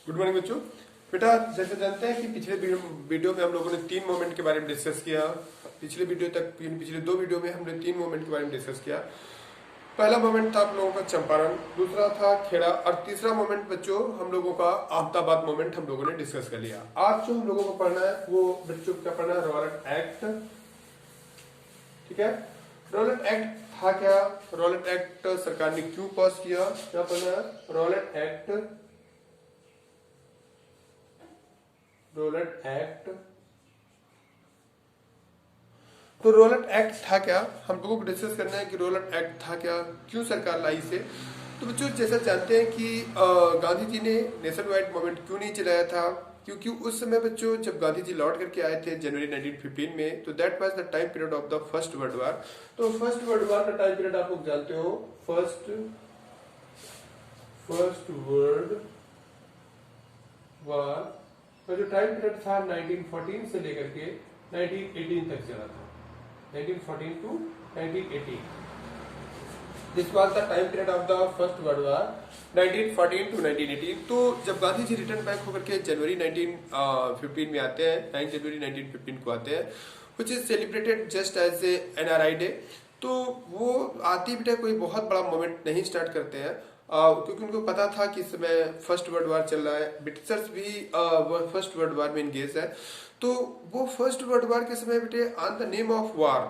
Good morning बच्चों। बेटा जैसे जानते हैं कि पिछले वीडियो में हम लोगों ने 3 मोमेंट के बारे में डिस्कस किया। पिछले दो वीडियो में हमने 3 मोमेंट के बारे में डिस्कस किया। पहला मोमेंट था आप लोगों का चंपारण, दूसरा था खेड़ा और तीसरा मोमेंट बच्चों हम लोगों का अहमदाबाद मोमेंट हम लोगों ने डिस्कस कर लिया। आज जो हम लोगों को पढ़ना है वो बच्चों क्या पढ़ना है, रॉलेट एक्ट। ठीक है, रॉलेट एक्ट था क्या, रॉलेट एक्ट सरकार ने क्यों पास किया, क्या पढ़ना है, रॉलेट एक्ट। रोलेट एक्ट, तो रोलेट एक्ट था क्या, हम लोगों को डिस्कस करना है कि रोलेट एक्ट था क्या, क्यों सरकार लाई इसे। तो बच्चों जैसा जानते हैं कि गांधी जी ने नेशन वाइड मूवमेंट क्यों नहीं चलाया था, क्योंकि उस समय बच्चों जब गांधी जी लौट करके आए थे जनवरी 1915 में, तो that was the time period of the First World वार। तो फर्स्ट वर्ल्ड वार का टाइम पीरियड आप लोग जानते हो, फर्स्ट वर्ल्ड वार तो जो टाइम पीरियड था 1914 से लेकर के 1918 तक चला था, 1914 to 1918। This was the time period of the First World War 1914 to 1918। तो जब गांधी जी रिटर्न बैक होकर के जनवरी 1915 में आते हैं, 9 जनवरी 1915 को आते हैं, which is celebrated just as a NRI day. तो वो आती बेटा कोई बहुत बड़ा मोमेंट नहीं स्टार्ट करते हैं, क्योंकि उनको पता था कि इस समय फर्स्ट वर्ल्ड वार चल रहा है, ब्रिटिशर्स भी फर्स्ट वर्ल्ड वार में इंगेज है। तो वो फर्स्ट वर्ल्ड वार के समय बेटे on the name of war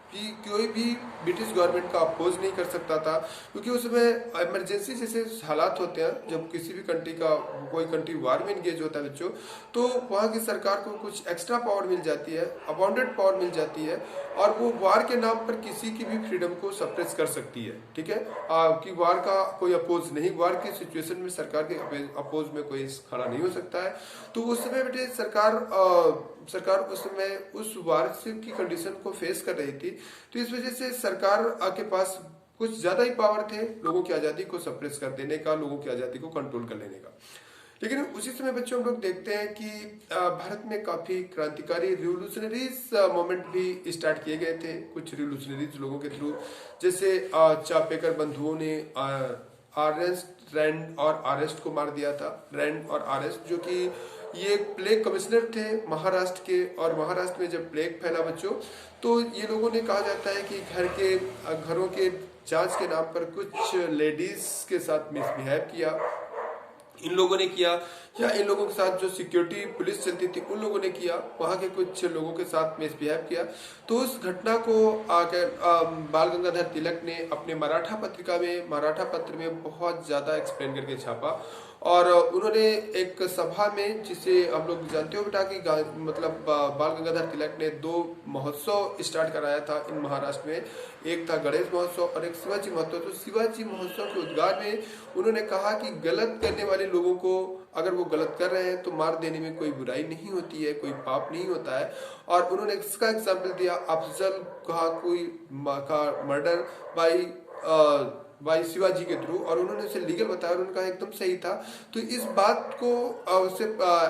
कि कोई भी ब्रिटिश गवर्नमेंट का अपोज नहीं कर सकता था, क्योंकि उस समय इमरजेंसी जैसे हालात होते हैं जब किसी भी कंट्री का कोई कंट्री वार में इंगेज होता है बच्चों, तो वहाँ की सरकार को कुछ एक्स्ट्रा पावर मिल जाती है, अबाउंडेड पावर मिल जाती है, और वो वार के नाम पर किसी की भी फ्रीडम को सप्रेस कर सकती है। ठीक है, कि वार का कोई अपोज नहीं, वार की सिचुएशन में सरकार के अपोज में कोई खड़ा नहीं हो सकता है। तो उस समय बेटे सरकार उस समय उस वार की कंडीशन को फेस कर रही थी, तो इस वजह से सरकार के पास कुछ ज्यादा ही पावर थे लोगों की आजादी को सप्रेस कर देने का, लोगों की आजादी को कंट्रोल कर लेने का। लेकिन उसी समय बच्चों हम लोग देखते हैं कि भारत में काफी क्रांतिकारी रिवोल्यूशनरीज मूवमेंट भी स्टार्ट किए गए थे कुछ रिवोल्यूशनरीज लोगों के थ्रू, जैसे चापेकर बंधुओं ने रैंड और आरेस्ट को मार दिया था। रैंड और आरेस्ट जो कि ये प्लेग कमिश्नर थे महाराष्ट्र के, और महाराष्ट्र में जब प्लेग फैला बच्चों, तो ये लोगों ने कहा जाता है कि घरों के जांच के नाम पर कुछ लेडीज के साथ मिसबिहेव किया, इन लोगों ने किया, या इन लोगों के साथ जो सिक्योरिटी पुलिस चलती थी उन लोगों ने किया, वहां के कुछ लोगों के साथ मिसबिहेव किया। तो उस घटना को बाल गंगाधर तिलक ने अपने मराठा पत्र में बहुत ज्यादा एक्सप्लेन करके छापा, और उन्होंने एक सभा में, जिसे हम लोग जानते हो बेटा कि मतलब बाल गंगाधर तिलक ने 2 महोत्सव स्टार्ट कराया था इन महाराष्ट्र में, एक था गणेश महोत्सव और एक शिवाजी महोत्सव। तो शिवाजी महोत्सव के उद्घाटन में उन्होंने कहा कि गलत करने वाले लोगों को अगर वो गलत कर रहे हैं तो मार देने में कोई बुराई नहीं होती है, कोई पाप नहीं होता है। और उन्होंने इसका एग्जाम्पल दिया, अफजल का कोई मर्डर बाई शिवाजी के थ्रू, और उन्होंने उसे लीगल बताया और उनका एकदम सही था। तो इस बात को उससे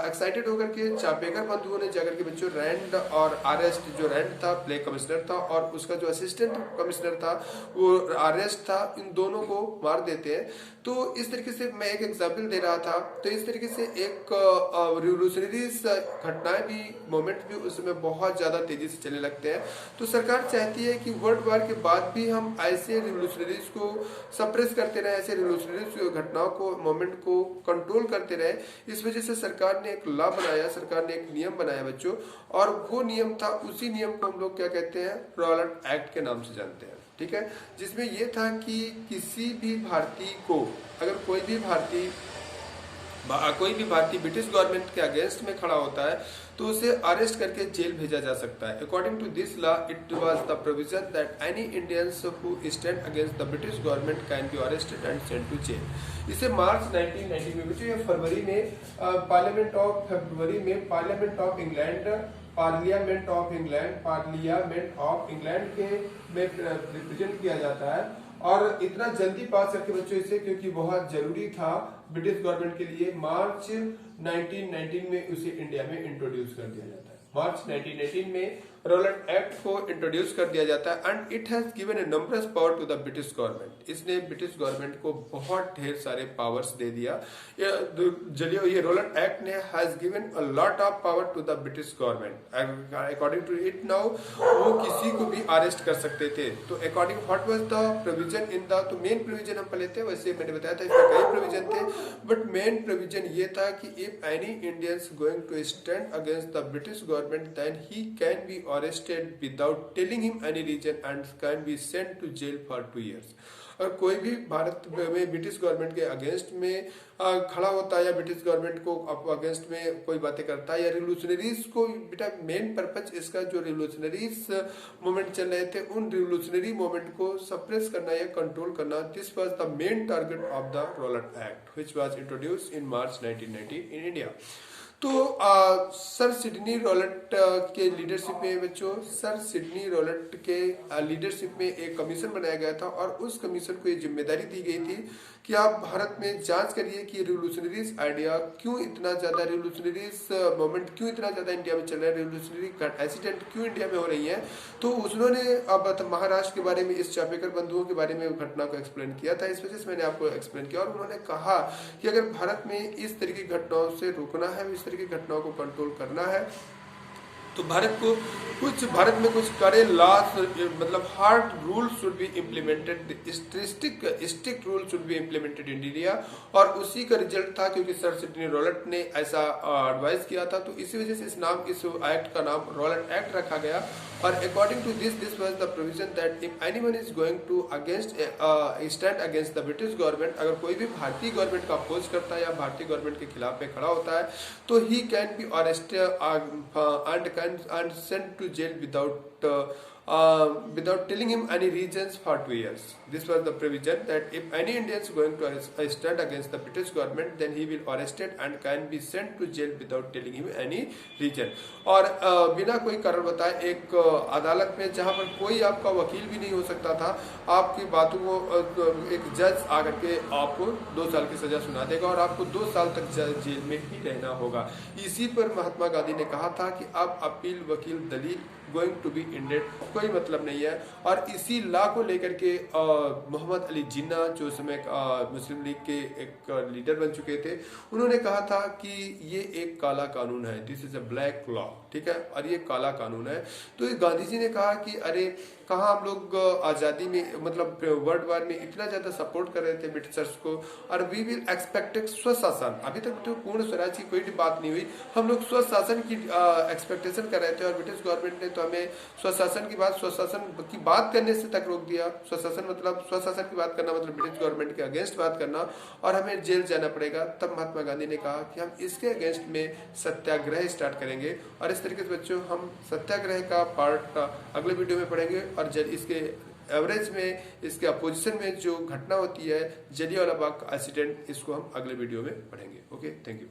एक्साइटेड होकर के चापेकर बंधुओं ने जाकर के बच्चों रैंड और आरेस्ट, जो रैंड था प्लेग कमिश्नर था और उसका जो असिस्टेंट कमिश्नर था वो आरेस्ट था, इन दोनों को मार देते हैं। तो इस तरीके से मैं एक एग्जाम्पल दे रहा था। तो इस तरीके से एक रिवोल्यूशनरीज घटनाएं भी, मोमेंट भी उस समय बहुत ज्यादा तेजी से चलने लगते हैं। तो सरकार चाहती है कि वर्ल्ड वार के बाद भी हम ऐसे रिवोल्यूशनरीज को सप्रेस करते रहे, ऐसे रिवोल्यूशनरी घटनाओं को, मोमेंट को कंट्रोल करते रहे। इस वजह से सरकार ने एक लॉ बनाया, सरकार ने एक नियम बनाया बच्चों, और वो नियम था, उसी नियम को हम लोग क्या कहते हैं, रॉलेट एक्ट के नाम से जानते हैं। ठीक है, जिसमें यह था कि किसी भी भारतीय को, अगर कोई भी भारतीय ब्रिटिश गवर्नमेंट के अगेंस्ट में खड़ा होता है तो उसे अरेस्ट करके जेल भेजा जा सकता है। According to this law it was the provision that any Indians who stand against the British government can be arrested and sent to jail. इसे मार्च 1990 में बच्चों, ये फरवरी में पार्लियामेंट ऑफ इंग्लैंड के में रिप्रेजेंट किया जाता है, और इतना जल्दी पास करके बच्चों इसे, क्योंकि बहुत जरूरी था ब्रिटिश गवर्नमेंट के लिए, मार्च 1919 में उसे इंडिया में इंट्रोड्यूस कर दिया जाता है। मार्च 1918 में रोलैंड एक्ट को इंट्रोड्यूस कर दिया जाता है and it has given a numbers power to the British government. इसने ब्रिटिश गवर्नमेंट को बहुत ढेर सारे पावर्स दे दिया। ये रोलैंड एक्ट ने has given a lot of power to the British government. According to it now वो किसी को भी अरेस्ट कर सकते थे। तो according what was the provision in the, तो मेन प्रोविजन हम लेते हैं, वैसे मैंने बताया था इसमें कई प्रोविजन थे, बट मेन प्रोविजन ये था कि if any Indians going to stand against the British government then he can be arrested without telling him any reason and can be sent to jail for 2 years। और कोई भी भारत में British government के against में खड़ा होता है या ब्रिटिश गवर्नमेंट को अगेंस्ट में कोई बातें करता है या रिवोल्यूशनरीज को, बेटा मेन पर्पज इसका जो रिवोल्यूशनरीज मूवमेंट चल रहे थे उन रिवोल्यूशनरी मूवमेंट को सप्रेस करना या कंट्रोल करना, this was the main target of the Rowlatt Act which was introduced in March 1990 in India. तो सर सिडनी रॉलेट के लीडरशिप में बच्चों, सर सिडनी रॉलेट के लीडरशिप में एक कमीशन बनाया गया था और उस कमीशन को ये जिम्मेदारी दी गई थी कि आप भारत में जांच करिए कि रिवोल्यूशनरीज आइडिया क्यों इतना ज्यादा, रिवोल्यूशनरीज मोमेंट क्यों इतना ज्यादा इंडिया में चल रहा है, रिवोल्यूशनरी एक्सीडेंट क्यों इंडिया में हो रही है। तो उन्होंने अब महाराष्ट्र के बारे में, इस चापेकर बंधुओं के बारे में घटना को एक्सप्लेन किया था, इस वजह से मैंने आपको एक्सप्लेन किया। और उन्होंने कहा कि अगर भारत में इस तरह की घटनाओं से रोकना है, इस तरह की घटनाओं को कंट्रोल करना है, तो भारत में कुछ कड़े लॉस, मतलब hard rule should be implemented, strict rule should be implemented in India. और उसी का रिजल्ट था, क्योंकि सर सिडनी रॉलेट ने ऐसा एडवाइस किया था, तो इसी वजह से इस एक्ट का नाम रॉलेट एक्ट रखा गया। और according to this was the provision that if anyone is going to stand against the British government, अगर कोई भी भारतीय गवर्नमेंट का अपोज करता है या भारतीय गवर्नमेंट के खिलाफ में खड़ा होता है, तो ही can be arrested and sent to jail without telling him any reasons for 2 years. This was the provision that if any Indians going to stand against the British government, then he will arrested and can be sent to jail without telling him any reason. और बिना कोई कारण बताए एक अदालत में, जहाँ पर कोई आपका वकील भी नहीं हो सकता था, आपकी बातों को एक जज आकर के आपको 2 साल की सजा सुना देगा और आपको 2 साल तक जेल में ही रहना होगा। इसी पर महात्मा गांधी ने कहा था कि अब अपील, वकील, दलील गोइंग टू बी इंडेड कोई मतलब नहीं है। और इसी लॉ को लेकर के मोहम्मद अली जिन्ना, जो समय मुस्लिम लीग के एक लीडर बन चुके थे, उन्होंने कहा था कि ये एक काला कानून है, this is a black law, ठीक है, और ये काला कानून है। तो गांधी जी ने कहा कि अरे कहाँ हम लोग आज़ादी में, मतलब वर्ल्ड वार में इतना ज़्यादा सपोर्ट कर रहे थे ब्रिटिशर्स को, और वी विल एक्सपेक्टेड स्वशासन, अभी तक तो पूर्ण स्वराज की कोई बात नहीं हुई, हम लोग स्वशासन की एक्सपेक्टेशन कर रहे थे, और ब्रिटिश गवर्नमेंट ने तो हमें स्वशासन की बात करने से तक रोक दिया। स्वशासन की बात करना मतलब ब्रिटिश गवर्नमेंट के अगेंस्ट बात करना, और हमें जेल जाना पड़ेगा। तब महात्मा गांधी ने कहा कि हम इसके अगेंस्ट में सत्याग्रह स्टार्ट करेंगे। और इस तरीके से बच्चों हम सत्याग्रह का पार्ट अगले वीडियो में पढ़ेंगे, और इसके एवरेज में, इसके अपोजिशन में जो घटना होती है जलियांवाला बाग का एक्सीडेंट, इसको हम अगले वीडियो में पढ़ेंगे। Okay, thank you.